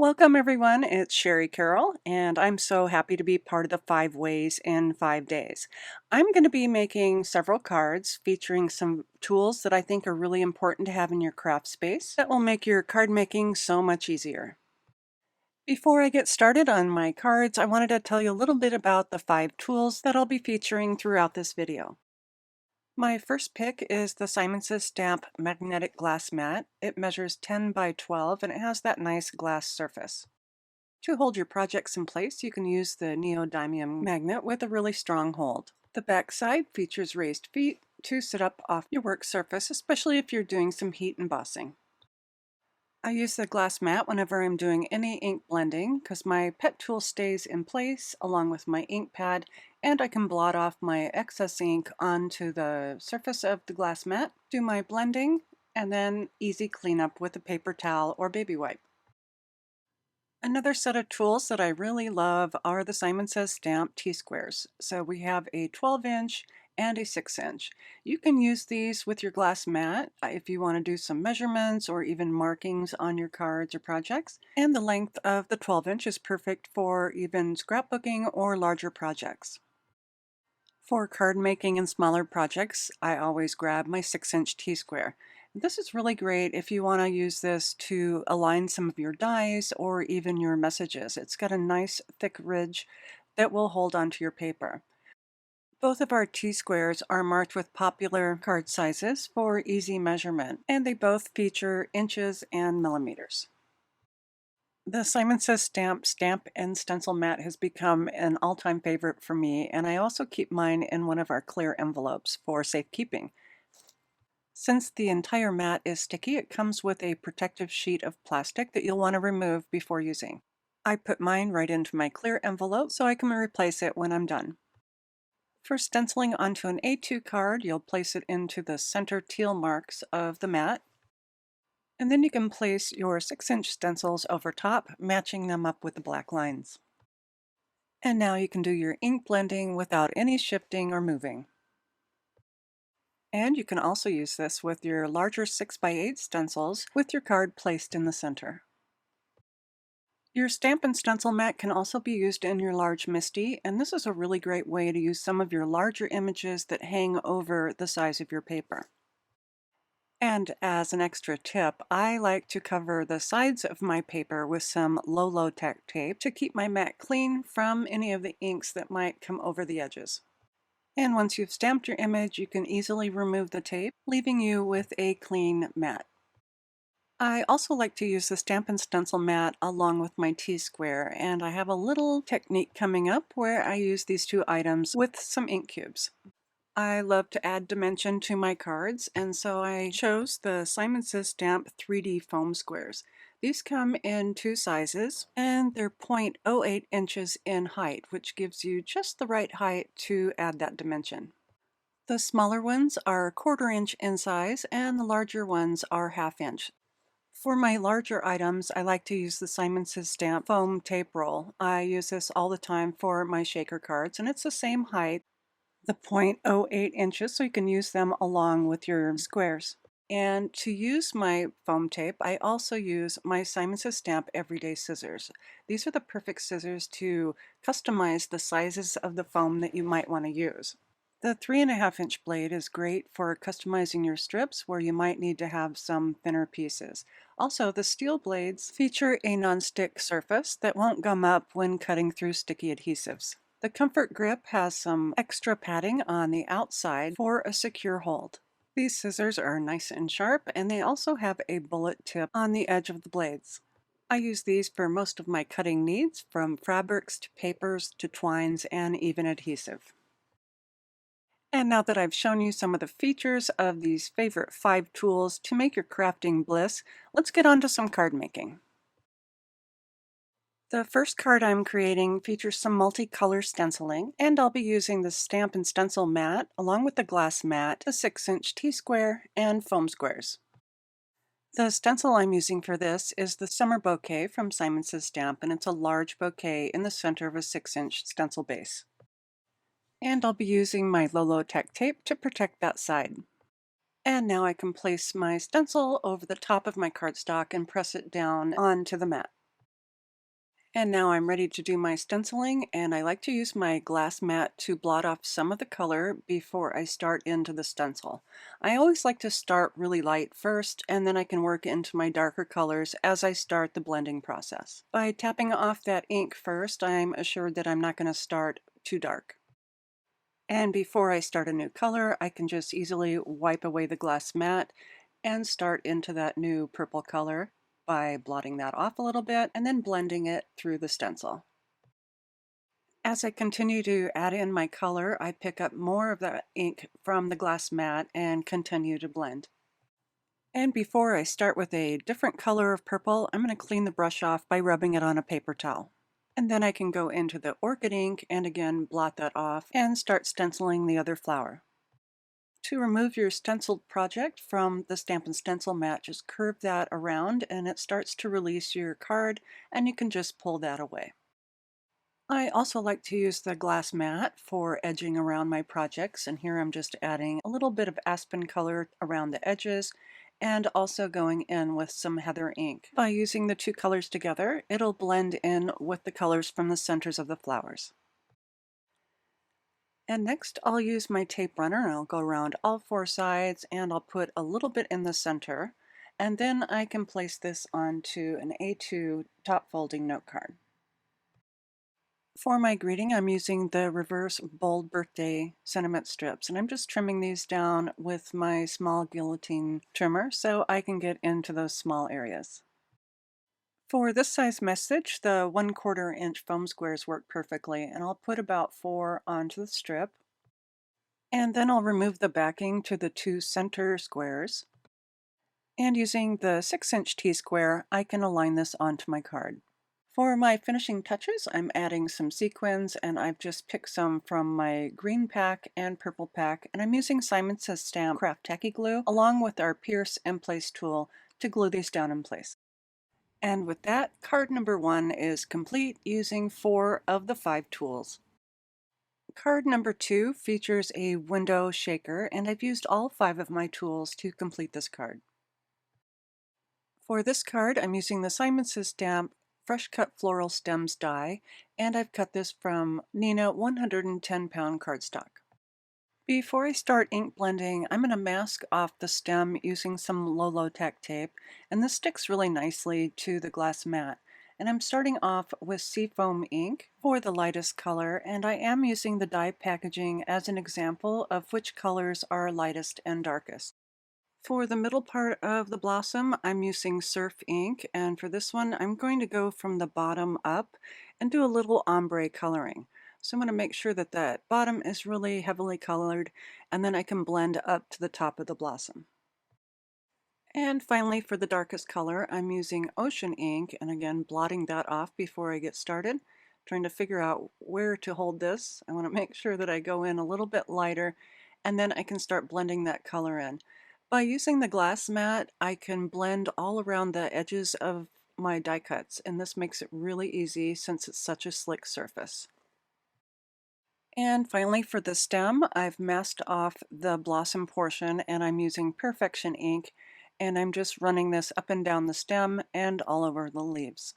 Welcome everyone, it's Shari Carroll, and I'm so happy to be part of the 5 Ways in 5 Days. I'm going to be making several cards featuring some tools that I think are really important to have in your craft space that will make your card making so much easier. Before I get started on my cards, I wanted to tell you a little bit about the 5 tools that I'll be featuring throughout this video. My first pick is the Says Stamp Magnetic Glass Mat. It measures 10 by 12 and it has that nice glass surface. To hold your projects in place, you can use the neodymium magnet with a really strong hold. The back side features raised feet to sit up off your work surface, especially if you're doing some heat embossing. I use the glass mat whenever I'm doing any ink blending because my pet tool stays in place along with my ink pad, and I can blot off my excess ink onto the surface of the glass mat, do my blending, and then easy cleanup with a paper towel or baby wipe. Another set of tools that I really love are the Says Stamp T-squares. So we have a 12-inch and a 6-inch. You can use these with your glass mat if you want to do some measurements or even markings on your cards or projects. And the length of the 12-inch is perfect for even scrapbooking or larger projects. For card making and smaller projects, I always grab my 6-inch T-square. This is really great if you want to use this to align some of your dies or even your messages. It's got a nice thick ridge that will hold onto your paper. Both of our T-squares are marked with popular card sizes for easy measurement, and they both feature inches and millimeters. The Says Stamp and Stencil mat has become an all-time favorite for me, and I also keep mine in one of our clear envelopes for safekeeping. Since the entire mat is sticky, it comes with a protective sheet of plastic that you'll want to remove before using. I put mine right into my clear envelope so I can replace it when I'm done. For stenciling onto an A2 card, you'll place it into the center teal marks of the mat. And then you can place your 6-inch stencils over top, matching them up with the black lines. And now you can do your ink blending without any shifting or moving. And you can also use this with your larger 6x8 stencils with your card placed in the center. Your stamp and stencil mat can also be used in your large MISTI, and this is a really great way to use some of your larger images that hang over the size of your paper. And as an extra tip, I like to cover the sides of my paper with some low-tech tape to keep my mat clean from any of the inks that might come over the edges. And once you've stamped your image, you can easily remove the tape, leaving you with a clean mat. I also like to use the stamp and stencil mat along with my T-square, and I have a little technique coming up where I use these two items with some ink cubes. I love to add dimension to my cards, and so I chose the Says Stamp 3D foam squares. These come in 2 sizes, and they're 0.08 inches in height, which gives you just the right height to add that dimension. The smaller ones are 1/4 inch in size, and the larger ones are 1/2 inch. For my larger items, I like to use the Says Stamp foam tape roll. I use this all the time for my shaker cards, and it's the same height, the 0.08 inches, so you can use them along with your squares. And to use my foam tape, I also use my Says Stamp Everyday Scissors. These are the perfect scissors to customize the sizes of the foam that you might want to use. The 3.5 inch blade is great for customizing your strips where you might need to have some thinner pieces. Also, the steel blades feature a non-stick surface that won't gum up when cutting through sticky adhesives. The Comfort Grip has some extra padding on the outside for a secure hold. These scissors are nice and sharp, and they also have a bullet tip on the edge of the blades. I use these for most of my cutting needs, from fabrics to papers to twines and even adhesive. And now that I've shown you some of the features of these favorite 5 tools to make your crafting bliss, let's get on to some card making. The first card I'm creating features some multicolor stenciling, and I'll be using the stamp and stencil mat along with the glass mat, a 6-inch T-square, and foam squares. The stencil I'm using for this is the Summer Bouquet from Says Stamp, and it's a large bouquet in the center of a 6-inch stencil base. And I'll be using my low-tech tape to protect that side. And now I can place my stencil over the top of my cardstock and press it down onto the mat. And now I'm ready to do my stenciling, and I like to use my glass mat to blot off some of the color before I start into the stencil. I always like to start really light first, and then I can work into my darker colors as I start the blending process. By tapping off that ink first, I'm assured that I'm not going to start too dark. And before I start a new color, I can just easily wipe away the glass mat and start into that new purple color by blotting that off a little bit and then blending it through the stencil. As I continue to add in my color, I pick up more of the ink from the glass mat and continue to blend. And before I start with a different color of purple, I'm going to clean the brush off by rubbing it on a paper towel. And then I can go into the orchid ink and again blot that off and start stenciling the other flower. To remove your stenciled project from the Stampin' Stencil mat, just curve that around and it starts to release your card, and you can just pull that away. I also like to use the glass mat for edging around my projects, and here I'm just adding a little bit of aspen color around the edges and also going in with some heather ink. By using the two colors together, it'll blend in with the colors from the centers of the flowers. And next I'll use my tape runner and I'll go around all four sides and I'll put a little bit in the center, and then I can place this onto an A2 top folding note card. For my greeting, I'm using the reverse bold birthday sentiment strips, and I'm just trimming these down with my small guillotine trimmer so I can get into those small areas. For this size message, the 1/4 inch foam squares work perfectly, and I'll put about 4 onto the strip. And then I'll remove the backing to the two center squares. And using the 6-inch T-square, I can align this onto my card. For my finishing touches, I'm adding some sequins, and I've just picked some from my green pack and purple pack, and I'm using Simon Says Stamp Craft Tacky Glue along with our Pierce and Place tool to glue these down in place. And with that, card number 1 is complete using 4 of the 5 tools. Card number 2 features a window shaker, and I've used all 5 of my tools to complete this card. For this card, I'm using the Simon Says Stamp Fresh Cut Floral Stems die, and I've cut this from Neenah 110-pound cardstock. Before I start ink blending, I'm going to mask off the stem using some low-tack tape, and this sticks really nicely to the glass mat. And I'm starting off with seafoam ink for the lightest color, and I am using the die packaging as an example of which colors are lightest and darkest. For the middle part of the blossom, I'm using surf ink, and for this one, I'm going to go from the bottom up and do a little ombre coloring. So I'm going to make sure that that bottom is really heavily colored, and then I can blend up to the top of the blossom. And finally, for the darkest color, I'm using ocean ink, and again, blotting that off before I get started. Trying to figure out where to hold this. I want to make sure that I go in a little bit lighter, and then I can start blending that color in. By using the glass mat, I can blend all around the edges of my die cuts, and this makes it really easy since it's such a slick surface. And finally, for the stem, I've masked off the blossom portion, and I'm using Perfection ink, and I'm just running this up and down the stem and all over the leaves.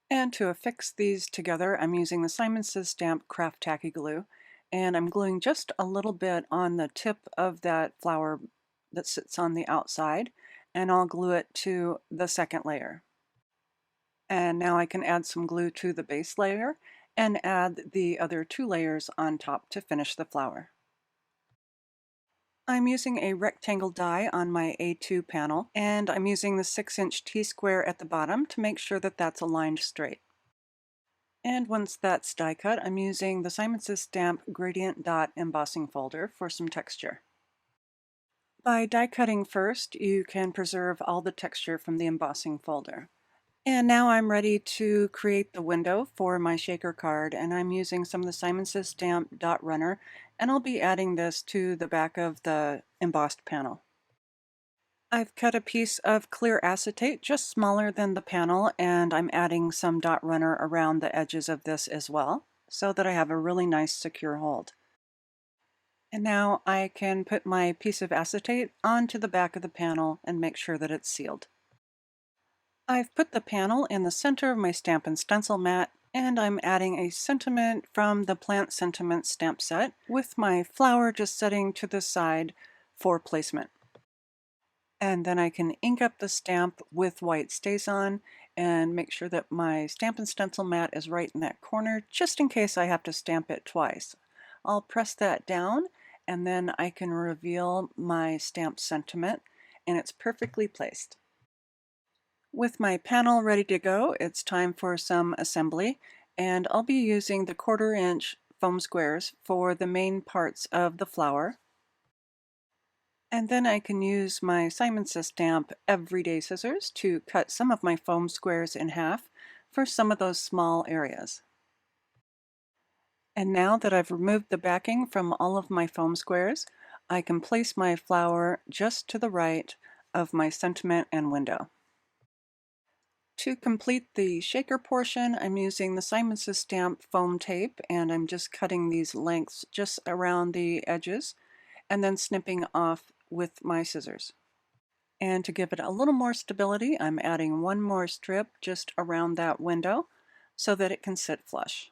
And to affix these together, I'm using the Simon Says Stamp Craft Tacky Glue, and I'm gluing just a little bit on the tip of that flower that sits on the outside, and I'll glue it to the second layer. And now I can add some glue to the base layer and add the other 2 layers on top to finish the flower. I'm using a rectangle die on my A2 panel, and I'm using the 6-inch T-square at the bottom to make sure that that's aligned straight. And once that's die cut, I'm using the Simon Says Stamp Gradient Dot embossing folder for some texture. By die cutting first, you can preserve all the texture from the embossing folder. And now I'm ready to create the window for my shaker card, and I'm using some of the Simon Says Stamp Dot Runner, and I'll be adding this to the back of the embossed panel. I've cut a piece of clear acetate just smaller than the panel, and I'm adding some dot runner around the edges of this as well, so that I have a really nice secure hold. And now I can put my piece of acetate onto the back of the panel and make sure that it's sealed. I've put the panel in the center of my stamp and stencil mat, and I'm adding a sentiment from the Plant Sentiment stamp set with my flower just setting to the side for placement. And then I can ink up the stamp with white StazOn and make sure that my stamp and stencil mat is right in that corner just in case I have to stamp it twice. I'll press that down and then I can reveal my stamped sentiment and it's perfectly placed. With my panel ready to go, it's time for some assembly, and I'll be using the 1/4 inch foam squares for the main parts of the flower. And then I can use my Simon Says stamp Everyday Scissors to cut some of my foam squares in half for some of those small areas. And now that I've removed the backing from all of my foam squares, I can place my flower just to the right of my sentiment and window. To complete the shaker portion, I'm using the Simon Says stamp foam tape, and I'm just cutting these lengths just around the edges and then snipping off with my scissors. And to give it a little more stability, I'm adding one more strip just around that window so that it can sit flush.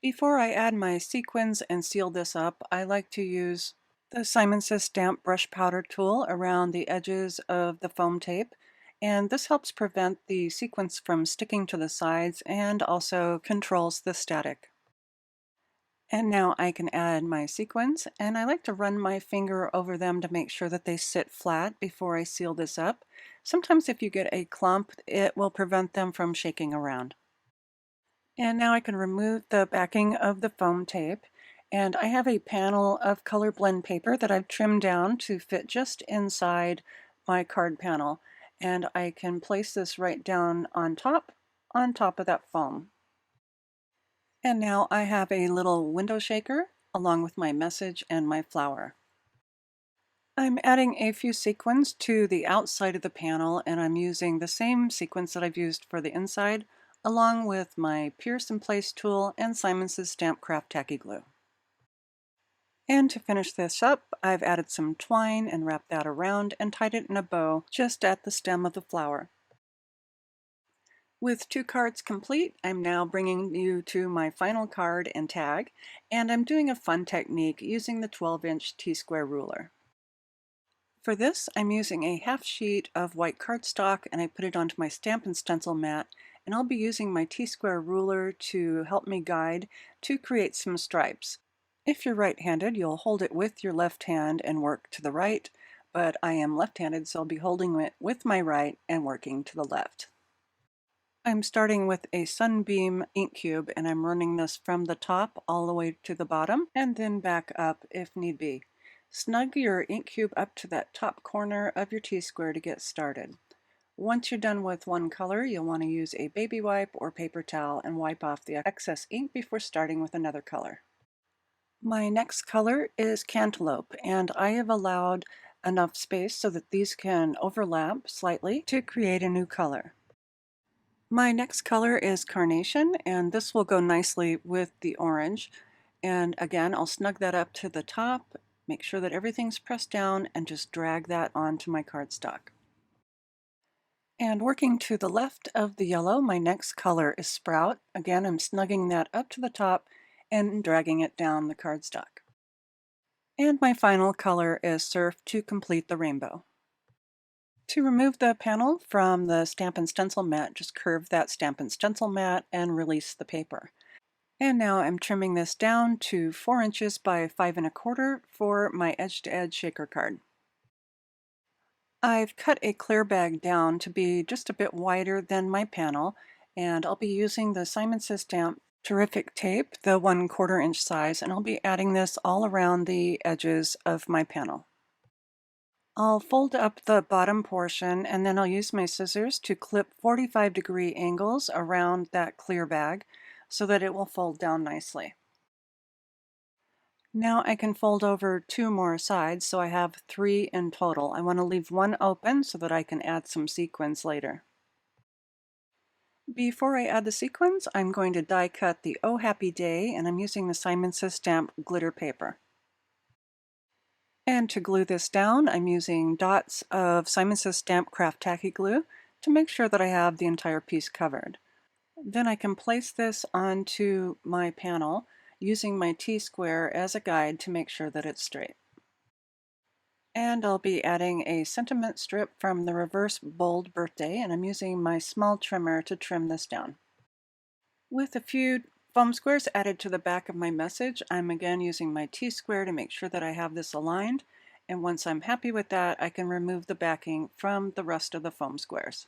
Before I add my sequins and seal this up, I like to use the Simon Says stamp brush powder tool around the edges of the foam tape, and this helps prevent the sequins from sticking to the sides and also controls the static. And now I can add my sequins, and I like to run my finger over them to make sure that they sit flat before I seal this up. Sometimes if you get a clump, it will prevent them from shaking around. And now I can remove the backing of the foam tape, and I have a panel of color blend paper that I've trimmed down to fit just inside my card panel, and I can place this right down on top of that foam. And now I have a little window shaker along with my message and my flower. I'm adding a few sequins to the outside of the panel, and I'm using the same sequins that I've used for the inside, along with my Pierce and Place tool and Simon Says Stamp Craft Tacky Glue. And to finish this up, I've added some twine and wrapped that around and tied it in a bow just at the stem of the flower. With 2 cards complete, I'm now bringing you to my final card and tag, and I'm doing a fun technique using the 12-inch T-square ruler. For this, I'm using a half sheet of white cardstock and I put it onto my stamp and stencil mat, and I'll be using my T-square ruler to help me guide to create some stripes. If you're right-handed, you'll hold it with your left hand and work to the right, but I am left-handed, so I'll be holding it with my right and working to the left. I'm starting with a Sunbeam ink cube and I'm running this from the top all the way to the bottom and then back up if need be. Snug your ink cube up to that top corner of your T-square to get started. Once you're done with one color, you'll want to use a baby wipe or paper towel and wipe off the excess ink before starting with another color. My next color is Cantaloupe, and I have allowed enough space so that these can overlap slightly to create a new color. My next color is Carnation, and this will go nicely with the orange. And again, I'll snug that up to the top, make sure that everything's pressed down, and just drag that onto my cardstock. And working to the left of the yellow, my next color is Sprout. Again, I'm snugging that up to the top and dragging it down the cardstock. And my final color is Surf to complete the rainbow. To remove the panel from the stamp and stencil mat, just curve that stamp and stencil mat and release the paper. And now I'm trimming this down to 4 inches by 5 1/4 for my edge-to-edge shaker card. I've cut a clear bag down to be just a bit wider than my panel, and I'll be using the Simon Says Stamp Terrific Tape, the 1/4 inch size, and I'll be adding this all around the edges of my panel. I'll fold up the bottom portion and then I'll use my scissors to clip 45-degree angles around that clear bag so that it will fold down nicely. Now I can fold over 2 more sides, so I have 3 in total. I want to leave one open so that I can add some sequins later. Before I add the sequins, I'm going to die cut the Oh Happy Day, and I'm using the Simon Says Stamp glitter paper. And to glue this down, I'm using dots of Simon Says Stamp Craft Tacky Glue to make sure that I have the entire piece covered. Then I can place this onto my panel using my T-square as a guide to make sure that it's straight. And I'll be adding a sentiment strip from the Reverse Bold Birthday, and I'm using my small trimmer to trim this down. With a few foam squares added to the back of my message, I'm again using my T-square to make sure that I have this aligned, and once I'm happy with that, I can remove the backing from the rest of the foam squares.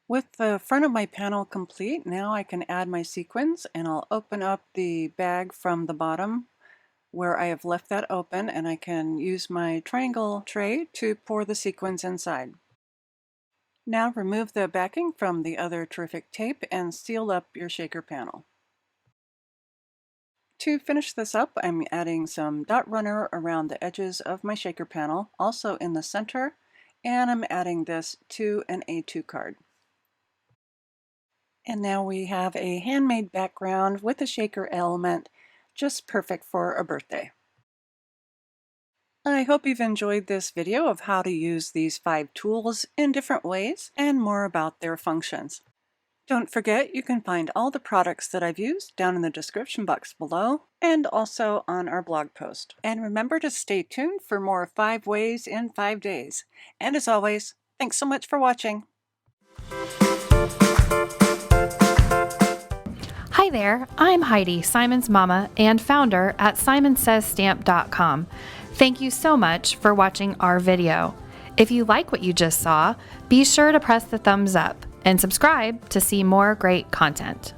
With the front of my panel complete, now I can add my sequins, and I'll open up the bag from the bottom where I have left that open, and I can use my triangle tray to pour the sequins inside. Now remove the backing from the other terrific tape and seal up your shaker panel. To finish this up, I'm adding some dot runner around the edges of my shaker panel, also in the center, and I'm adding this to an A2 card. And now we have a handmade background with a shaker element, just perfect for a birthday. I hope you've enjoyed this video of how to use these 5 tools in different ways and more about their functions. Don't forget, you can find all the products that I've used down in the description box below and also on our blog post. And remember to stay tuned for more 5 ways in 5 days. And as always, thanks so much for watching. Hi there, I'm Heidi, Simon's mama and founder at simonsaysstamp.com. Thank you so much for watching our video. If you like what you just saw, be sure to press the thumbs up and subscribe to see more great content.